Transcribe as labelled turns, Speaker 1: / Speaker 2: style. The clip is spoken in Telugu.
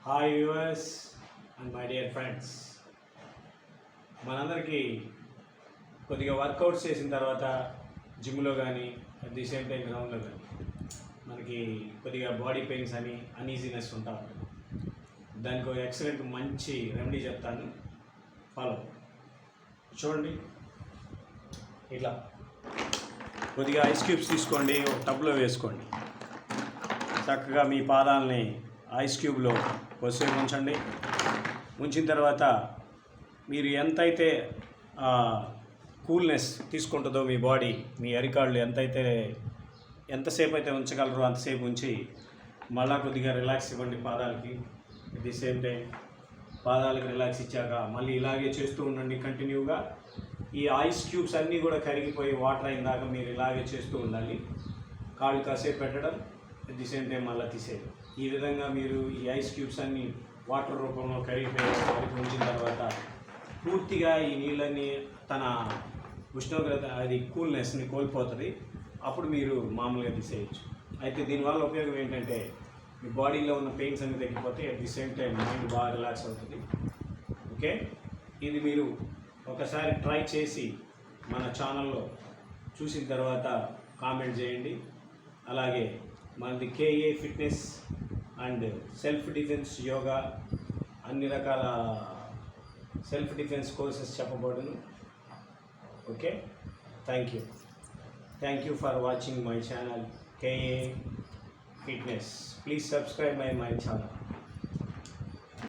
Speaker 1: Hi viewers and my dear friends, మనందరికీ కొద్దిగా వర్కౌట్స్ చేసిన తర్వాత జిమ్లో కానీ అట్ ది సేమ్ టైం గ్రౌండ్లో కానీ మనకి కొద్దిగా బాడీ పెయిన్స్ అని అన్ఈజీనెస్ ఉంటా ఉంటుంది. దానికి ఒక ఎక్సలెంట్ మంచి రెమెడీ చెప్తాను, ఫాలో. చూడండి, ఇట్లా కొద్దిగా ఐస్ క్యూబ్స్ తీసుకోండి, ఒక టబ్లో వేసుకోండి. చక్కగా మీ పాదాలని ఐస్ క్యూబ్లో కొద్దిసేపు ఉంచండి. ఉంచిన తర్వాత మీరు ఎంతైతే కూల్నెస్ తీసుకుంటుందో మీ బాడీ, మీ అరికాళ్ళు ఎంతసేపు అయితే ఉంచగలరో అంతసేపు ఉంచి మళ్ళా కొద్దిగా రిలాక్స్ ఇవ్వండి పాదాలకి. అట్ ది సేమ్ టైం పాదాలకు రిలాక్స్ ఇచ్చాక మళ్ళీ ఇలాగే చేస్తూ ఉండండి కంటిన్యూగా. ఈ ఐస్ క్యూబ్స్ అన్నీ కూడా కరిగిపోయి వాటర్ అయిన దాకా మీరు ఇలాగే చేస్తూ ఉండాలి. కాళ్ళు కాసేపు పెట్టడం, అట్ ది సేమ్ టైం మళ్ళీ తీసేయడం. ఈ విధంగా మీరు ఈ ఐస్ క్యూబ్స్ అన్నీ వాటర్ రూపంలో కరిగిపోయి ఉంచిన తర్వాత పూర్తిగా ఈ నీళ్ళని తన ఉష్ణోగ్రత, అది కూల్నెస్ని కోల్పోతుంది. అప్పుడు మీరు మామూలుగా తీసేయచ్చు. అయితే దీనివల్ల ఉపయోగం ఏంటంటే మీ బాడీలో ఉన్న పెయిన్స్ అన్ని తగ్గిపోతే at the same time mind బాగా రిలాక్స్ అవుతుంది. ఓకే, ఇది మీరు ఒకసారి ట్రై చేసి మన ఛానల్లో చూసిన తర్వాత కామెంట్ చేయండి. అలాగే మనది KA fitness and self defence yoga, అన్ని రకాల సెల్ఫ్ డిఫెన్స్ కోర్సెస్ చెప్పబడును. Okay, thank you for watching my channel KA fitness. Please subscribe my channel.